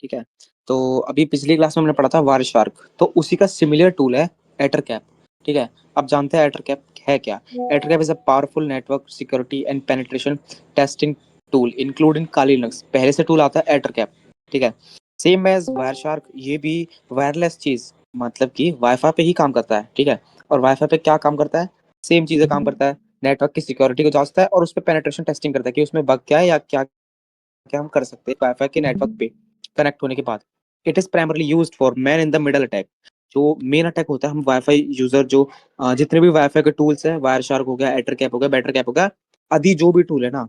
ठीक है। तो अभी पिछली क्लास में हमने पढ़ा था वायरशार्क, तो उसी का सिमिलर टूल है एटरकैप। ठीक है। अब जानते हैं एटरकैप है क्या। Ettercap is a powerful network security and penetration testing tool including Kali Linux. पहले से टूल आता है एटरकैप। ठीक है। सेम एज वायरशार्क, ये भी वायरलेस चीज, मतलब कि वाईफाई पे ही काम करता है। ठीक है। और वाईफाई पे क्या काम करता है, सेम चीजें काम करता है। नेटवर्क की सिक्योरिटी को जांचता है और उस पर पेनिट्रेशन टेस्टिंग करता है कि उसमें बग क्या है या क्या क्या हम कर सकते हैं वाईफाई के नेटवर्क पे कनेक्ट होने के बाद। It is primarily used for man in the middle attack. जो मेन अटैक होता है, हम वाईफाई यूजर जो जितने भी वाईफाई के टूल्स हैं, वायर शार्क हो गया, एटर कैप हो गया, बेटर कैप हो गया, आदि जो भी टूल है ना,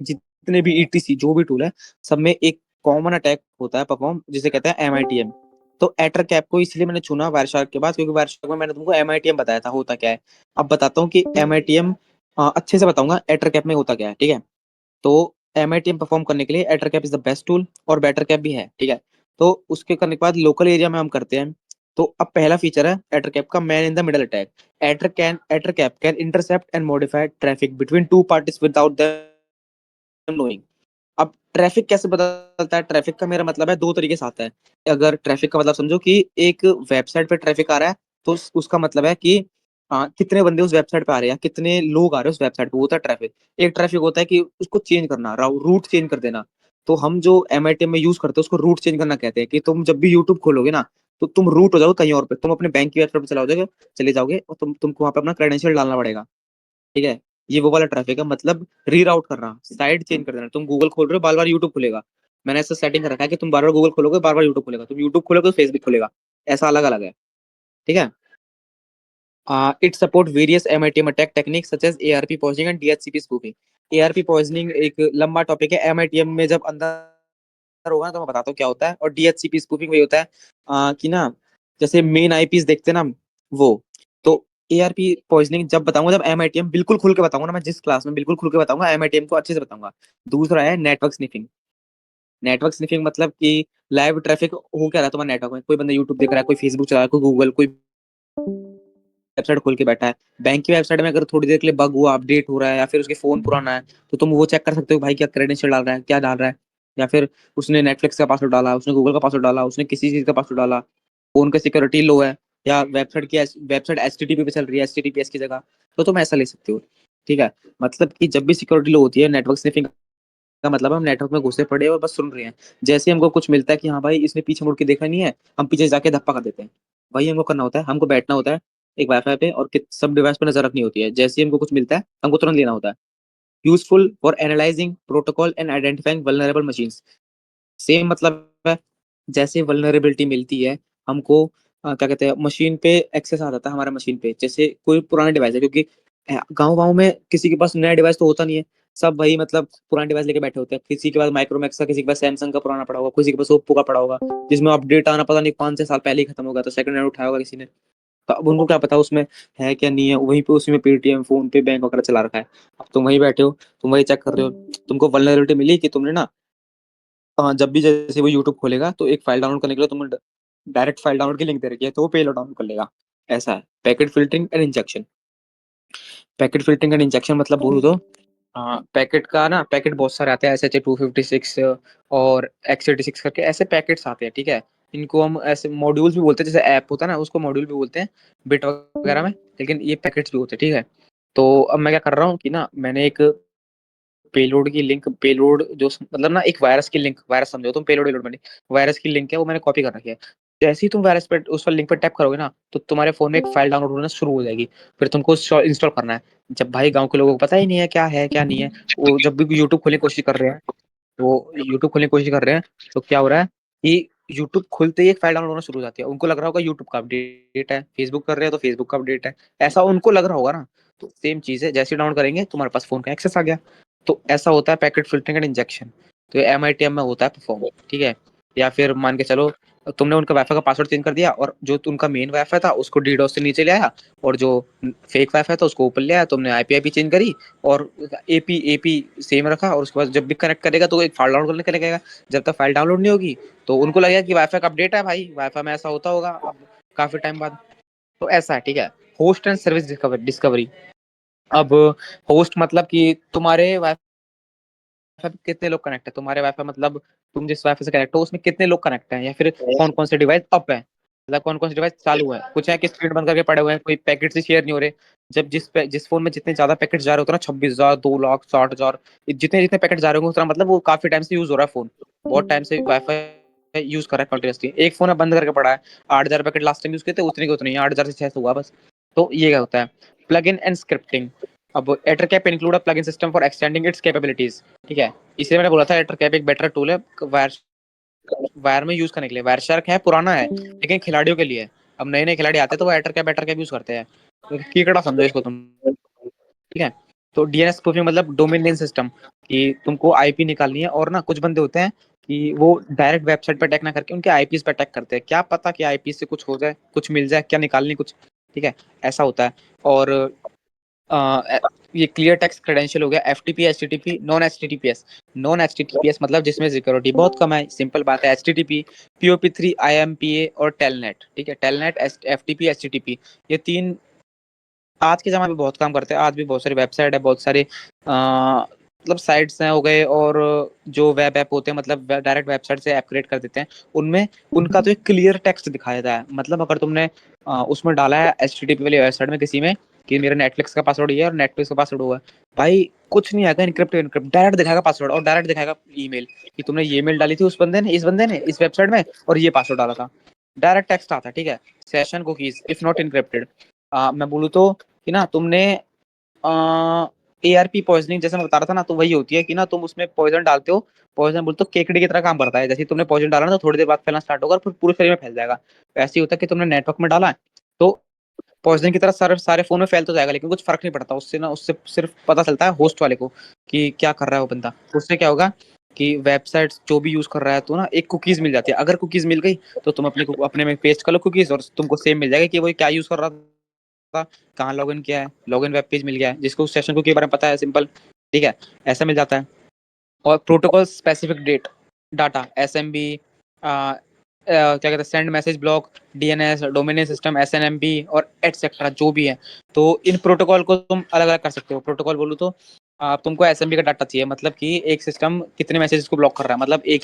जितने भी ईटीसी जो भी टूल है, सब में एक कॉमन अटैक होता है परफॉर्म, जिसे कहते हैं एमआईटीएम। तो एटर कैप को इसलिए मैंने चुना वायर शार्क के बाद, क्योंकि वायर शार्क में मैंने तुमको एमआईटीएम बताया था होता क्या है। अब बताता हूँ कि एमआईटीएम अच्छे से बताऊंगा एटर कैप में होता क्या है। ठीक है। तो एमआईटीएम परफॉर्म करने के लिए एटरकैप इज द बेस्ट टूल, और बेटर कैप भी है। ठीक है। तो उसके करने के बाद लोकल एरिया में हम करते हैं। तो अब पहला फीचर है एटरकैप का, man in the middle attack. Ettercap can intercept and modify traffic between two parties without them knowing. अब ट्रैफिक कैसे बदलता है, ट्रैफिक का मेरा मतलब है दो तरीके से आता है। अगर ट्रैफिक का मतलब समझो कि एक वेबसाइट पे ट्रैफिक आ रहा है, तो उसका मतलब है कि कितने बंदे उस वेबसाइट पे आ रहे हैं, कितने लोग आ रहे हैं उस वेबसाइट पे, वो होता है ट्रैफिक। एक ट्रैफिक होता है कि उसको चेंज करना, रूट चेंज कर देना। तो हम जो एमआईटीएम में यूज करते हैं उसको रूट चेंज करना कहते हैं। कि तुम जब भी यूट्यूब खोलोगे ना, तो तुम रूट हो जाओगे कहीं और पे, तुम अपने बैंक की वेबसाइट पे चले जाओगे और तुमको वहां पे अपना क्रेडेंशियल डालना पड़ेगा। ठीक है। ये वो वाला ट्रैफिक है, मतलब रीराउट करना, साइड चेंज कर देना। तुम गूगल खोल रहे हो, बार बार यूट्यूब खुलेगा। मैंने ऐसा सेटिंग कर रखा है कि तुम बार बार गूगल खोलोगे, बार बार यूट्यूब खुलेगा, तुम यूट्यूब खोलोगे तो फेसबुक खुलेगा। ऐसा अलग अलग है। ठीक है। It support various MITM attack technique such as ARP poisoning and DHCP spoofing. ARP poisoning एक लंबा टॉपिक है, एमआईटीएम में जब अंदर होगा ना तो मैं बताता हूँ क्या होता है। और डीएचसीपी स्पूफिंग वही होता है कि ना, जैसे मेन आईपीस देखते हैं ना वो। तो एआरपी पॉइजनिंग जब बताऊंगा, जब एमआईटीएम बिल्कुल खुल के बताऊंगा ना, मैं जिस क्लास में बिल्कुल खुल के बताऊंगा, एमआईटीएम को अच्छे से बताऊंगा। दूसरा है नेटवर्क स्निफिंग। नेटवर्क स्निफिंग मतलब कि लाइव ट्रैफिक हो क्या रहा है तुम्हारे नेटवर्क में, कोई बंदा यूट्यूब देख रहा है, कोई फेसबुक चला रहा है, कोई गूगल, कोई वेबसाइट खोल के बैठा है। बैंक की वेबसाइट में अगर थोड़ी देर के लिए बग हुआ, अपडेट हो रहा है, या फिर उसके फोन पुराना है, तो तुम वो चेक कर सकते हो भाई क्या क्रेडेंशियल डाल रहा है, क्या डाल रहा है। या फिर उसने नेटफ्लिक्स का पासवर्ड डाला, उसने गूगल का पासवर्ड डाला, उसने किसी चीज का पासवर्ड डाला, फोन का सिक्योरिटी लो है, या वेबसाइट एचटीटीपी पे चल रही है एचटीटीपीएस की जगह, तो तुम ऐसा ले सकते हो। ठीक है। मतलब कि जब भी सिक्योरिटी लो होती है, नेटवर्क स्निफिंग का मतलब हम नेटवर्क में घुसे पड़े और बस सुन रहे हैं। जैसे ही हमको कुछ मिलता है कि हाँ भाई इसने पीछे मुड़ के देखा नहीं है, हम पीछे जाके धप्पा कर देते हैं। वही हमको करना होता है, हमको बैठना होता है एक वाईफाई पे, और सब डिवाइस पे नजर रखनी होती है। जैसे ही हमको कुछ मिलता है, हमको तुरंत लेना होता है। Useful for analysing protocol and identifying vulnerable machines. Same मतलब है, जैसे वल्नरेबिलिटी मिलती है हमको, क्या कहते हैं, मशीन पे एक्सेस आ जाता है हमारे मशीन पे। जैसे कोई पुराना डिवाइस है, क्योंकि गांव गांव में किसी के पास नया डिवाइस तो होता नहीं है, सब वही मतलब पुराना डिवाइस लेके बैठे होते हैं। किसी के पास माइक्रोमैक्स का, किसी के पास सैमसंग का पुराना पड़ा होगा, किसी के पास ओप्पो का पड़ा होगा, जिसमें अपडेट आना पता नहीं 5 6 साल पहले ही खत्म होगा, तो सेकंड हैंड उठाया होगा किसी ने। तो अब उनको क्या पता उसमें है क्या नहीं है, वहीं पे उसी में पेटीएम, फोन पे, बैंक वगैरह चला रखा है। अब तुम वहीं बैठे हो, तुम वही चेक कर रहे हो, तुमको वल्नरेबिलिटी मिली कि तुमने ना, जब भी जैसे वो यूट्यूब खोलेगा तो एक फाइल डाउनलोड करने के लिए तुम डायरेक्ट फाइल डाउनलोड की लिंक दे रखी है, तो वो पेलोड डाउनलोड कर लेगा। ऐसा है packet filtering and injection. Packet filtering and injection मतलब बोलूँ तो, पैकेट का ना, पैकेट बहुत सारे आते हैं, SHA-256 और X86 करके ऐसे पैकेट्स आते हैं। ठीक है। इनको हम ऐसे मॉड्यूल्स भी बोलते हैं, जैसे ऐप होता है ना उसको मॉड्यूल भी बोलते हैं बिट वगैरह में, लेकिन ये पैकेट्स भी होते हैं। ठीक है। तो अब मैं क्या कर रहा हूँ कि ना, मैंने एक पेलोड की लिंक, पेलोड जो मतलब ना एक वायरस की लिंक, वायरस समझो तुम, पेलोड वेलोड में नहीं, वायरस की लिंक है वो मैंने कॉपी कर रखी है। जैसे ही तुम वायरस पे उस पर लिंक पे टैप करोगे ना, तो तुम्हारे फोन में एक फाइल डाउनलोड होना शुरू हो जाएगी। फिर तुमको इंस्टॉल करना है। जब भाई गांव के लोगों को पता ही नहीं है क्या नहीं है, वो जब भी यूट्यूब खोलने की कोशिश कर रहे हैं, वो यूट्यूब खोलने की कोशिश कर रहे हैं, तो क्या हो रहा है कि यूट्यूब खुलते ही एक फाइल डाउनलोड होना शुरू हो जाती है। उनको लग रहा होगा यूट्यूब का अपडेट है, फेसबुक कर रहे हैं तो फेसबुक का अपडेट है, ऐसा उनको लग रहा होगा ना। तो सेम चीज है, जैसे डाउनलोड करेंगे तुम्हारे पास फोन का एक्सेस आ गया। तो ऐसा होता है पैकेट फिल्टरिंग एंड इंजेक्शन। तो ये एमआईटीएम में होता है परफॉर्म। ठीक है। या फिर मान के चलो तुमने उनका वाईफाई का पासवर्ड चेंज कर दिया, और जो उनका मेन वाईफाई था उसको डीडोस से नीचे ले आया, और जो फेक वाईफाई था उसको ऊपर ले आया, तुमने आईपी चेंज करी, और एपी एपी सेम रखा, और उसके बाद जब भी कनेक्ट करेगा तो एक फाइल डाउनलोड करने के लगेगा। जब तक फाइल डाउनलोड नहीं होगी, तो उनको लगेगा कि वाईफाई का अपडेट है, भाई वाईफाई में ऐसा होता होगा अब काफी टाइम बाद। तो ऐसा है। ठीक है। Host and service discovery. अब होस्ट मतलब कि तुम्हारे वाईफाई पे कितने लोग कनेक्ट है, तुम्हारे वाईफाई मतलब तुम जिस वाईफाई से कनेक्ट हो उसमें कितने लोग कनेक्ट हैं, या फिर कौन कौन से डिवाइस अप है, मतलब कौन कौन से डिवाइस चालू है। कुछ है कि स्क्रीन बंद करके पड़े हुए हैं, कोई पैकेट से शेयर नहीं हो रहे। जब जिस फोन में जितने ज्यादा पैकेट जा रहे होते हैं ना, 26,000, 2 लाख, 60,000, जितने जितने पैकेट जा रहे होंगे उतना मतलब वो काफी टाइम से यूज हो रहा है फोन, बहुत टाइम से वाईफाई यूज कर रहा है कंटिन्यूसली। एक फोन है बंद करके पड़ा है, 8,000 पैकेट लास्ट टाइम यूज किए थे, उतने के उतने 8,000 से 600 हुआ बस। तो ये क्या होता है, प्लग इन एंड स्क्रिप्टिंग। अब Ettercap include a plugin system for extending its capabilities. ठीक है, इसलिए मैंने बोला था एटरकैप एक बेटर टूल है वायर वायर में यूज करने के लिए। वायर शार्क है पुराना है लेकिन खिलाड़ियों के लिए। अब नए नए खिलाड़ी आते हैं तो वो एटरकैप यूज करते हैं, तो कीकड़ा समझो इसको तुम। ठीक है, तो डीएनएस स्पूफिंग मतलब डोमेन नेम सिस्टम, कि तुमको आईपी निकालनी है, और ना कुछ बंदे होते हैं कि वो डायरेक्ट वेबसाइट पे अटैक ना करके उनके आईपीस पे अटैक करते हैं, क्या पता कि आईपी से कुछ हो जाए, कुछ मिल जाए, क्या निकालनी कुछ। ठीक है, ऐसा होता है। और ये क्लियर टेक्स्ट क्रेडेंशियल हो गया, FTP, HTTP, non HTTPS. Non HTTPS मतलब जिसमें सिक्योरिटी बहुत कम है, सिंपल बात है। एचटीटीपी, पीओपी3, आईएमपीए और टेलनेट। ठीक है, टेलनेट, एफटीपी, एचटीटीपी, ये तीन आज के ज़माने में बहुत काम करते हैं। आज भी बहुत सारी वेबसाइट है, बहुत सारे मतलब साइट्स हैं हो गए, और जो वेब ऐप होते हैं मतलब डायरेक्ट वेबसाइट से अपग्रेड कर देते हैं, उनमें उनका तो एक क्लियर टेक्स्ट दिखाया जाता है। मतलब अगर तुमने उसमें डाला है एचटीटीपी वाली वेबसाइट में किसी में कि मेरा नेटफ्लिक्स का पासवर्ड ये है और नेटफ्लिक्स का पासवर्ड हुआ है, भाई कुछ नहीं आएगा इनक्रिप्ट इनक्रिप्ट, डायरेक्ट दिखाएगा पासवर्ड और डायरेक्ट दिखाएगा ईमेल कि तुमने ये मेल डाली थी उस बंदे ने इस वेबसाइट में और ये पासवर्ड डाला था। डायरेक्ट टेक्स्ट आता है। ठीक है, session cookies if not encrypted. मैं बोलूँ तो कि ना तुमने एआरपी पॉइजनिंग जैसे मैं बता रहा था ना, तो वही होती है कि ना तुम उसमें पॉइजन डालते हो। पॉइजन बोलते हो केकड़ी की तरह काम करता है, जैसे तुमने पॉइजन डाला ना तो थोड़ी देर बाद फैलना स्टार्ट होगा और फिर पूरे शरीर में फैल जाएगा। ऐसे ही होता है कि तुमने नेटवर्क में डाला है तो पॉइजन की तरह सारे सारे फोन में फैल तो जाएगा, लेकिन कुछ फर्क नहीं पड़ता उससे। ना उससे सिर्फ पता चलता है होस्ट वाले को कि क्या कर रहा है वो बंदा। उससे क्या होगा कि वेबसाइट जो भी यूज कर रहा है तो ना एक कुकीज मिल जाती है। अगर कुकीज मिल गई तो तुम अपने में पेस्ट कर लो कुकीज, और तुमको सेम मिल जाएगा कि वो क्या यूज कर रहा था, कहाँ लॉगिन किया है, लॉगिन वेब पेज मिल गया है जिसको उस सेशन को के बारे में पता है, सिंपल। ठीक है, ऐसा मिल जाता है। और protocol specific date data, SMB, क्या कहते हैं, send message block, DNS, domain system, SNMP और एटसेट्रा जो भी है, तो इन प्रोटोकॉल को तुम अलग अलग कर सकते हो। प्रोटोकॉल बोलूँ तो तुमको एसएमबी का डाटा चाहिए, मतलब कि एक सिस्टम कितने मैसेजेस को ब्लॉक कर रहा है, मतलब एक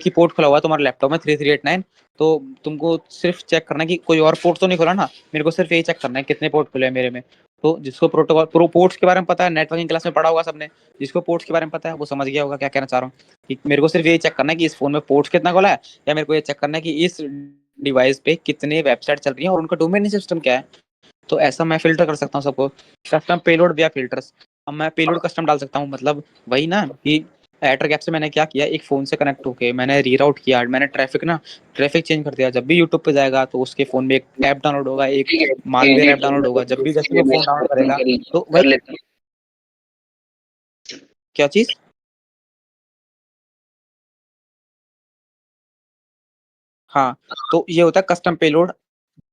ही पोर्ट खुला हुआ है तुम्हारे लैपटॉप में 3389, तो तुमको सिर्फ चेक करना है कि कोई और पोर्ट तो नहीं खुला ना, मेरे को सिर्फ यही चेक करना है कितने पोर्ट खुले हैं मेरे में। तो जिसको प्रोटोकॉल पोर्ट्स के बारे में पता है, नेटवर्किंग क्लास में पढ़ा होगा सबने, जिसको पोर्ट्स के बारे में पता है वो समझ गया होगा क्या कहना चाह रहा हूँ। कि मेरे को सिर्फ यही चेक करना है कि इस फोन में पोर्ट्स कितना खुला है, या मेरे को ये चेक करना है कि इस डिवाइस पे कितने वेबसाइट चल रही है और उनका डोमेन सिस्टम क्या है। तो ऐसा मैं फिल्टर कर सकता हूँ सबको। कस्टम पेलोड या फिल्टर्स, अब मैं पेलोड कस्टम डाल सकता हूँ, मतलब वही ना कि एटर गैप से मैंने क्या किया, एक फोन से कनेक्ट होके मैंने रीराउट किया, मैंने ट्रैफिक चेंज कर दिया। जब भी यूट्यूब पे जाएगा तो उसके फोन में एक ऐप डाउनलोड होगा, एक मालवेयर ऐप डाउनलोड होगा, जब भी जैसे वो फोन डाउनलोड करेगा तो वही क्या चीज। हाँ, तो ये होता है कस्टम पेलोड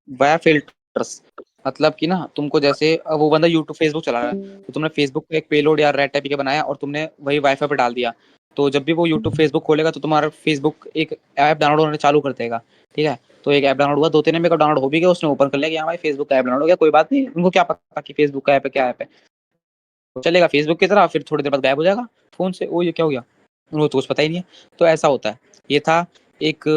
वाया फिल्टर्स। मतलब कि ना तुमको जैसे वो बंदा यूट्यूब फेसबुक चला रहा है, तो तुमने फेसबुक पे एक पेलोड या रेड टाइप का बनाया और तुमने वही वाईफाई पे डाल दिया, तो जब भी वो यूट्यूब फेसबुक खोलेगा तो तुम्हारा फेसबुक एक ऐप डाउनलोड होने चालू कर देगा। ठीक है, तो एक ऐप डाउनलोड हुआ, 2-3 एमबी का डाउनलोड हो भी गया, उसने ओपन कर लिया कि हाँ भाई फेसबुक का ऐप डाउनलोड हो गया, कोई बात नहीं, उनको क्या पता कि फेसबुक का ऐप है क्या ऐप है। तो चलेगा फेसबुक की तरह, फिर थोड़ी देर बाद गायब हो जाएगा फोन से, ओ ये क्या हो गया, उनको तो कुछ पता ही नहीं है। तो ऐसा होता है। ये था एक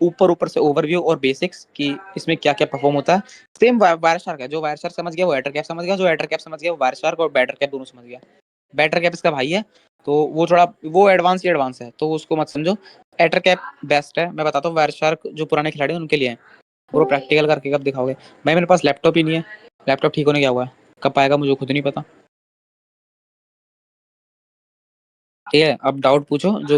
ऊपर ऊपर से ओवरव्यू और बेसिक्स कि इसमें क्या क्या परफॉर्म होता है। सेम वायर शार्क है, जो वायर शार्क समझ गया वो एटर कैप समझ गया, जो एटर कैप समझ गया वो वायर शार्क और बैटर कैप दोनों समझ गया। बैटर कैप इसका भाई है, तो वो थोड़ा वो एडवांस ही एडवांस है, तो उसको मत समझो। एटर कैप बेस्ट है, मैं बताता हूँ। वायर शार्क जो पुराने खिलाड़ी हैं उनके लिए है। पूरा प्रैक्टिकल करके कब दिखाओगे भाई, मेरे पास लैपटॉप ही नहीं है, लैपटॉप ठीक होने क्या हुआ है, कब आएगा मुझे खुद नहीं पता। ठीक है, अब डाउट पूछो जो